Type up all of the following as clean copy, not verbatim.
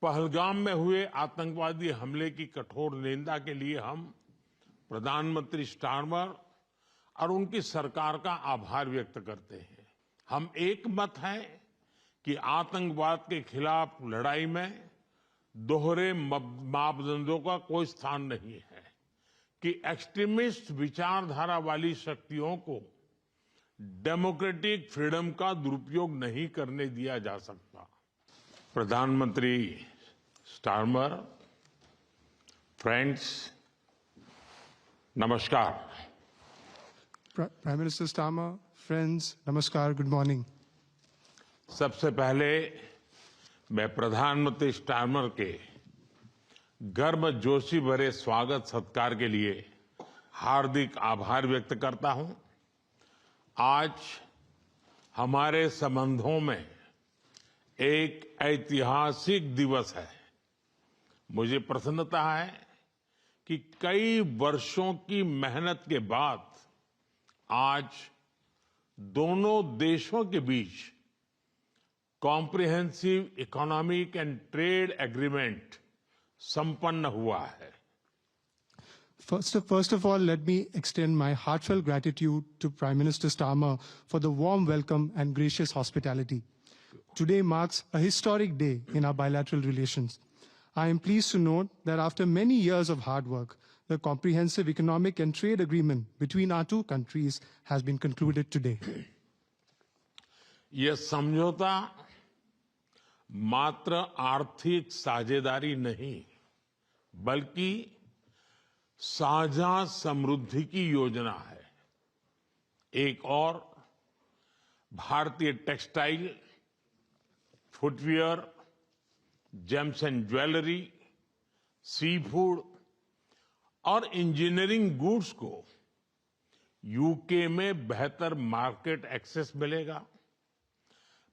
पहलगाम में हुए आतंकवादी हमले की कठोर निंदा के लिए हम प्रधानमंत्री स्टारमर और उनकी सरकार का आभार व्यक्त करते हैं। हम एक मत हैं कि आतंकवाद के खिलाफ लड़ाई में दोहरे मापदंडों का कोई स्थान नहीं है कि एक्सट्रीमिस्ट विचारधारा वाली शक्तियों को डेमोक्रेटिक फ्रीडम का दुरुपयोग नहीं करने दिया जा सकता। प्रधानमंत्री स्टारमर, फ्रेंड्स, नमस्कार। Prime Minister Starmer, friends, namaskar, good morning. सबसे पहले मैं प्रधानमंत्री स्टारमर के गर्मजोशी भरे स्वागत सत्कार के लिए हार्दिक आभार व्यक्त करता हूं। आज हमारे संबंधों में एक ऐतिहासिक दिवस है। मुझे प्रसन्नता है कि कई वर्षों की मेहनत के बाद आज दोनों देशों के बीच comprehensive economic and trade agreement संपन्न हुआ है। First of all, let me extend my heartfelt gratitude to Prime Minister Starmer for the warm welcome and gracious hospitality. Today marks a historic day in our bilateral relations. I am pleased to note that after many years of hard work, the comprehensive economic and trade agreement between our two countries has been concluded today. यह समझौता मात्र आर्थिक साझेदारी नहीं, बल्कि साझा समृद्धि की योजना है। एक और भारतीय textile, footwear, gems and jewellery, sea food और इंजीनियरिंग गुड्स को यूके में बेहतर मार्केट एक्सेस मिलेगा।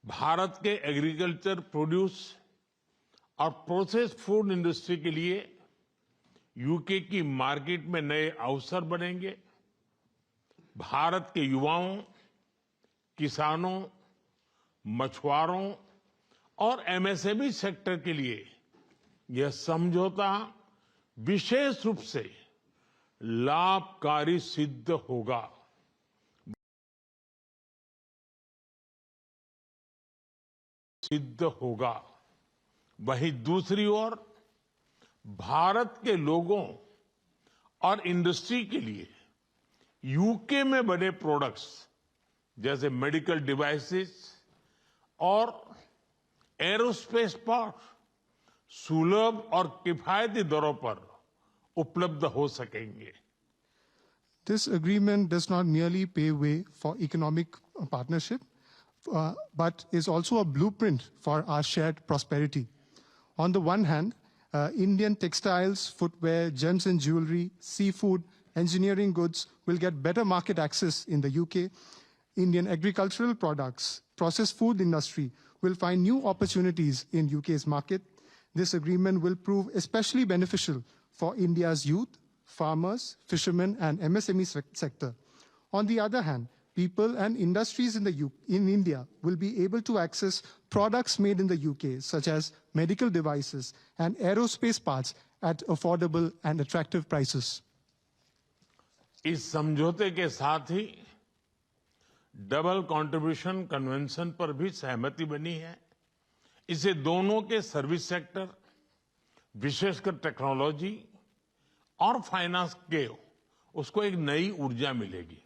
भारत के एग्रीकल्चर प्रोड्यूस और प्रोसेस्ड फूड इंडस्ट्री के लिए यूके की मार्केट में नए अवसर बनेंगे। भारत के युवाओं, किसानों, मछुआरों और एमएसएमई सेक्टर के लिए यह समझौता विशेष रूप से लाभकारी सिद्ध होगा। वहीं दूसरी ओर भारत के लोगों और इंडस्ट्री के लिए यूके में बने प्रोडक्ट्स जैसे मेडिकल डिवाइसेस और एरोस्पेस पार्ट सुलभ और किफायती दरों पर उपलब्ध हो सकेंगे। This agreement does not merely pave way for economic partnership, but is also a blueprint for our shared prosperity. On the one hand, Indian textiles, footwear, gems and jewelry, seafood, engineering goods will get better market access in the UK. Indian agricultural products, processed food industry will find new opportunities in UK's market. This agreement will prove especially beneficial for India's youth, farmers, fishermen and MSME sector. On the other hand, people and industries in India will be able to access products made in the UK, such as medical devices and aerospace parts at affordable and attractive prices. इस समझौते के साथ ही double contribution convention पर भी सहमति बनी है। इससे दोनों के सर्विस सेक्टर, विशेषकर टेक्नोलॉजी और फाइनेंस के उसको एक नई ऊर्जा मिलेगी।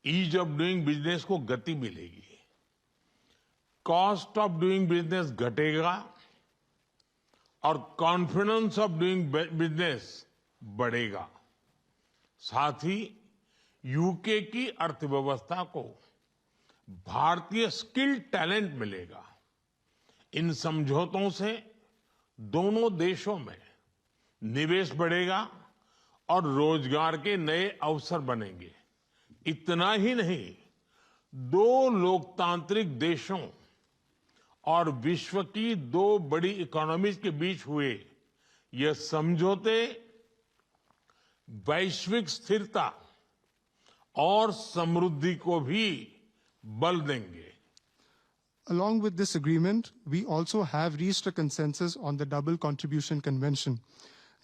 ईज ऑफ डूइंग बिजनेस को गति मिलेगी। कॉस्ट ऑफ डूइंग बिजनेस घटेगा और कॉन्फिडेंस ऑफ डूइंग बिजनेस बढ़ेगा। साथ ही यूके की अर्थव्यवस्था को भारतीय स्किल टैलेंट मिलेगा। इन समझौतों से दोनों देशों में निवेश बढ़ेगा और रोजगार के नए अवसर बनेंगे। इतना ही नहीं, दो लोकतांत्रिक देशों और विश्व की दो बड़ी इकोनॉमीज के बीच हुए ये समझौते वैश्विक स्थिरता और समृद्धि को भी बल देंगे। Along with this agreement, we also have reached a consensus on the Double Contribution Convention.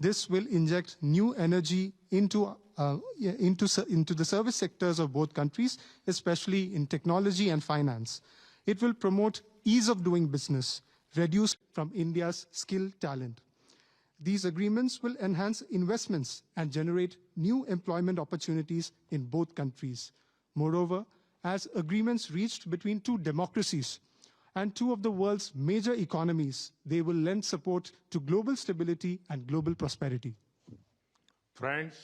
This will inject new energy into the service sectors of both countries, especially in technology and finance. It will promote ease of doing business, reduce from India's skilled talent. These agreements will enhance investments and generate new employment opportunities in both countries. Moreover, as agreements reached between two democracies and two of the world's major economies, they will lend support to global stability and global prosperity. Friends,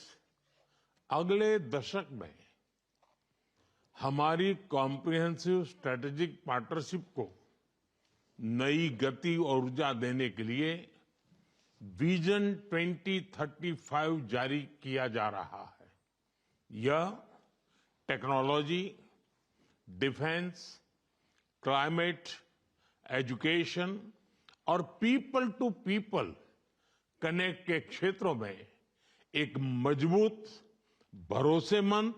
अगले दशक में हमारी comprehensive strategic partnership को नई गति और ऊर्जा देने के लिए विजन 2035 जारी किया जा रहा है। यह टेक्नोलॉजी, डिफेंस, क्लाइमेट, एजुकेशन और पीपल टू पीपल कनेक्ट के क्षेत्रों में एक मजबूत, भरोसेमंद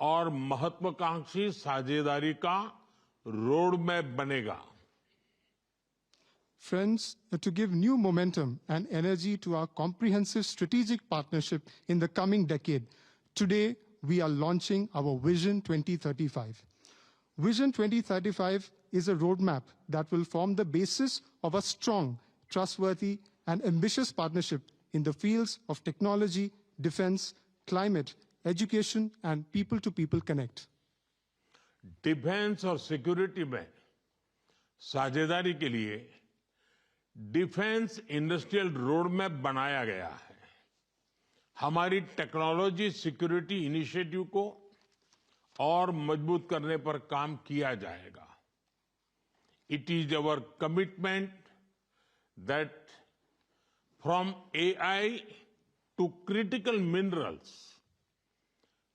और महत्वाकांक्षी साझेदारी का रोड मैप बनेगा। Friends, to give new momentum and energy to our comprehensive strategic partnership in the coming decade, today we are launching our Vision 2035. Vision 2035 is a roadmap that will form the basis of a strong, trustworthy, and ambitious partnership in the fields of technology, defense, climate, education, and people-to-people connect. Defence और security में साझेदारी के लिए defence industrial road map बनाया गया है। हमारी technology security initiative को और मजबूत करने पर काम किया जाएगा। It is our commitment that from AI to critical minerals,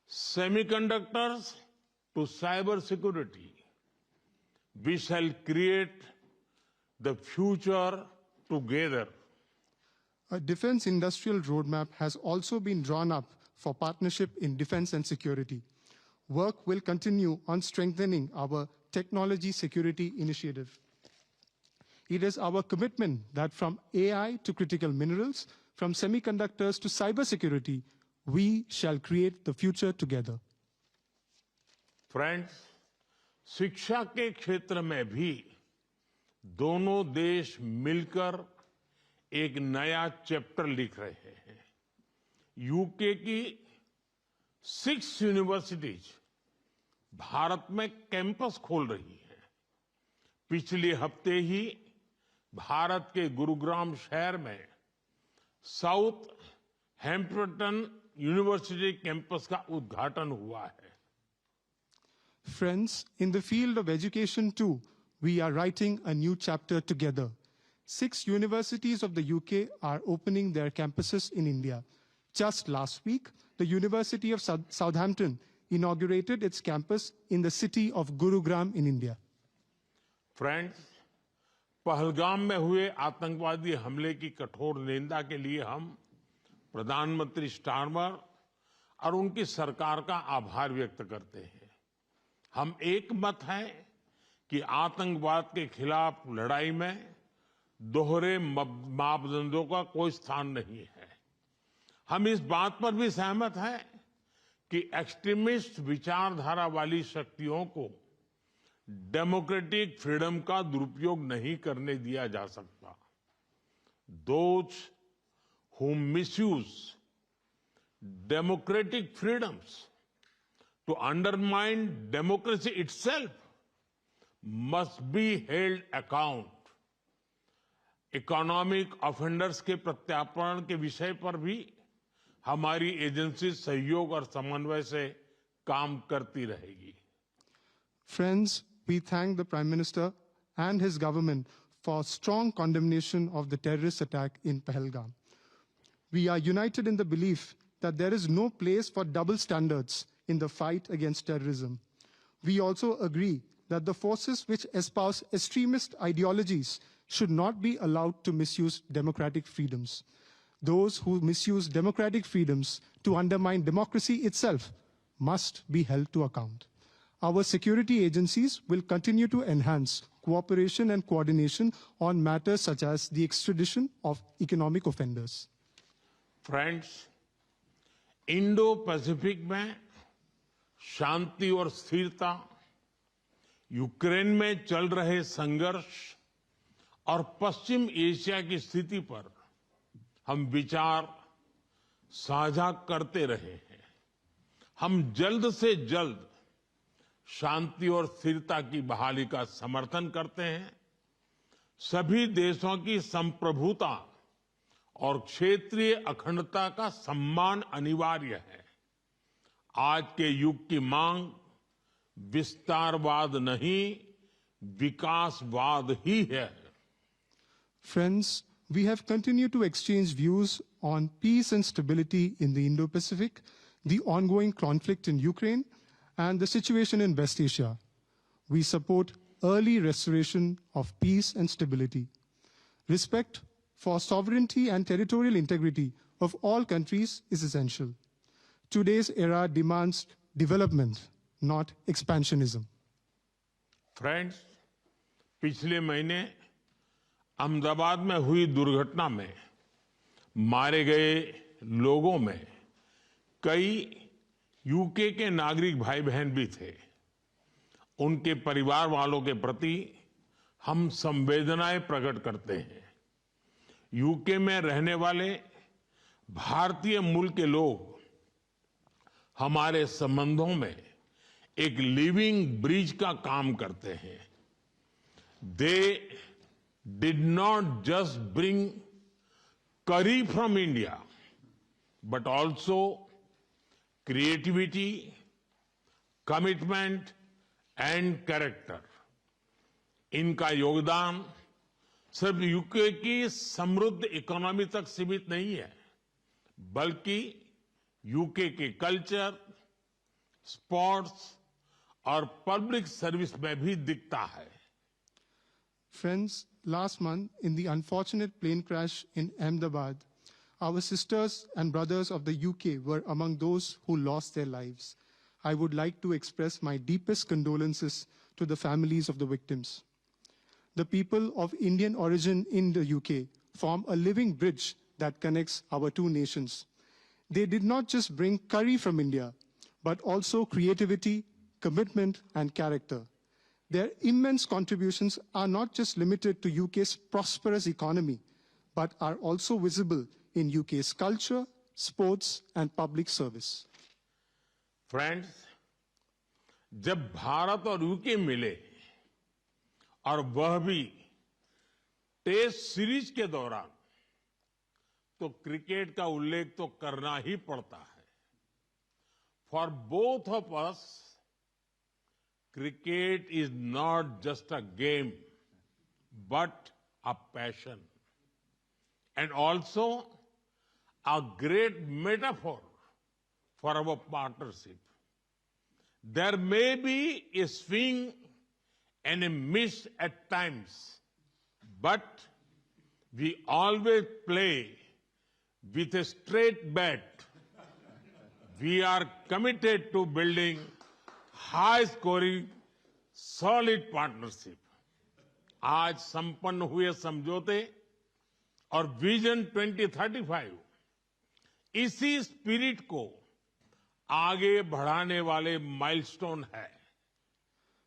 semiconductors to cyber security, we shall create the future together. A defense industrial roadmap has also been drawn up for partnership in defense and security. Work will continue on strengthening our technology security initiative. It is our commitment that from AI to critical minerals, from semiconductors to cyber security, we shall create the future together. Friends, शिक्षा के क्षेत्र में भी दोनों देश मिलकर एक नया चैप्टर लिख रहे हैं। यूके की 6 यूनिवर्सिटीज भारत में कैंपस खोल रही हैं। पिछले हफ्ते ही भारत के गुरुग्राम शहर में साउथ हैम्पटन यूनिवर्सिटी कैंपस का उद्घाटन हुआ है। Friends, in the field of education too, we are writing a new chapter together. 6 universities of the UK are opening their campuses in India. Just last week, the University of Southampton inaugurated its campus in the city of Gurugram in India. Friends, Pahalgam में हुए आतंकवादी हमले की कठोर निंदा के लिए हम प्रधानमंत्री स्टारमर और उनकी सरकार का आभार व्यक्त करते हैं। हम एक मत हैं कि आतंकवाद के खिलाफ लड़ाई में दोहरे मापदंडों का कोई स्थान नहीं है। हम इस बात पर भी सहमत हैं कि एक्सट्रीमिस्ट विचारधारा वाली शक्तियों को डेमोक्रेटिक फ्रीडम का दुरुपयोग नहीं करने दिया जा सकता। Those who misuse democratic freedoms to undermine democracy itself must be held account. Economic offenders के प्रत्यार्पण के विषय पर भी हमारी एजेंसी सहयोग और समन्वय से काम करती रहेगी। Friends, we thank the Prime Minister and his government for strong condemnation of the terrorist attack in Pahalgam. We are united in the belief that there is no place for double standards in the fight against terrorism. We also agree that the forces which espouse extremist ideologies should not be allowed to misuse democratic freedoms. Those who misuse democratic freedoms to undermine democracy itself must be held to account. Our security agencies will continue to enhance cooperation and coordination on matters such as the extradition of economic offenders. Friends, Indo Pacific में शांति और स्थिरता, Ukraine में चल रहे संघर्ष और पश्चिम Asia की स्थिति पर हम विचार साझा करते रहे हैं। हम जल्द से जल्द शांति और स्थिरता की बहाली का समर्थन करते हैं। सभी देशों की संप्रभुता और क्षेत्रीय अखंडता का सम्मान अनिवार्य है। आज के युग की मांग विस्तारवाद नहीं, विकासवाद ही है। Friends, we have continued to exchange views on peace and stability in the Indo-Pacific, the ongoing conflict in Ukraine, and the situation in West Asia. We support early restoration of peace and stability. Respect for sovereignty and territorial integrity of all countries is essential. Today's era demands development, not expansionism. Friends, पिछले महीने अहमदाबाद में हुई दुर्घटना में मारे गए लोगों में कई यूके के नागरिक भाई बहन भी थे। उनके परिवार वालों के प्रति हम संवेदनाएं प्रकट करते हैं। यूके में रहने वाले भारतीय मूल के लोग हमारे संबंधों में एक लिविंग ब्रिज का काम करते हैं। They did not just bring curry from India, but also creativity, commitment and character. इनका योगदान सिर्फ यूके की समृद्ध इकोनॉमी तक सीमित नहीं है, बल्कि यूके के कल्चर, स्पोर्ट्स और पब्लिक सर्विस में भी दिखता है। Friends, last month, in the unfortunate plane crash in Ahmedabad, our sisters and brothers of the UK were among those who lost their lives. I would like to express my deepest condolences to the families of the victims. The people of Indian origin in the UK form a living bridge that connects our two nations. They did not just bring curry from India, but also creativity, commitment, and character. Their immense contributions are not just limited to UK's prosperous economy, but are also visible in UK's culture, sports, and public service. Friends, जब भारत और UK मिले और वह भी test series के दौरान, तो cricket का उल्लेख तो करना ही पड़ता है। For both of us, cricket is not just a game, but a passion, and also a great metaphor for our partnership. There may be a swing and a miss at times, but we always play with a straight bat. We are committed to building high scoring solid partnership. आज संपन्न हुए समझौते और vision 2035 इसी spirit को आगे बढ़ाने वाले माइलस्टोन है।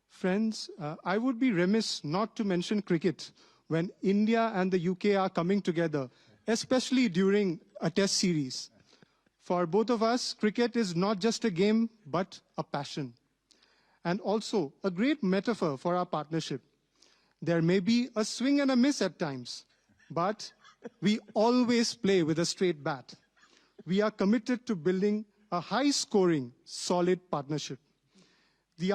Friends, I would be remiss not to mention cricket when India and the UK are coming together, especially during a test series. For both of us, cricket is not just a game, but a passion, and also a great metaphor for our partnership. There may be a swing and a miss at times, but we always play with a straight bat. We are committed to building a high-scoring, solid partnership. The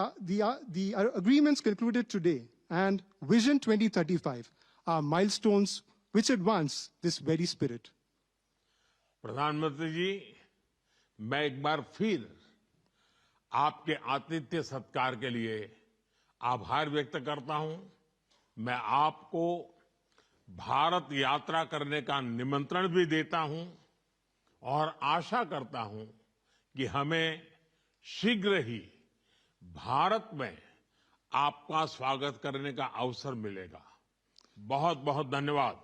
agreements concluded today and Vision 2035 are milestones which advance this very spirit. प्रधानमंत्री जी, मैं एक बार फिर आपके आतिथ्य सत्कार के लिए आभार व्यक्त करता हूं। मैं आपको भारत यात्रा करने का निमंत्रण भी देता हूं और आशा करता हूं कि हमें शीघ्र ही भारत में आपका स्वागत करने का अवसर मिलेगा। बहुत बहुत धन्यवाद।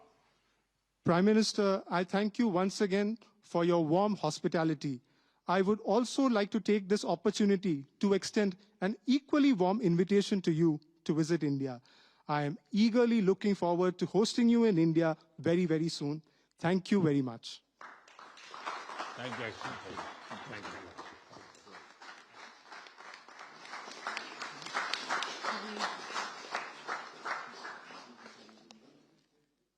Prime Minister, I thank you once again for your warm hospitality. I would also like to take this opportunity to extend an equally warm invitation to you to visit India. I am eagerly looking forward to hosting you in India very, very soon. Thank you very much. Thank you. Thank you.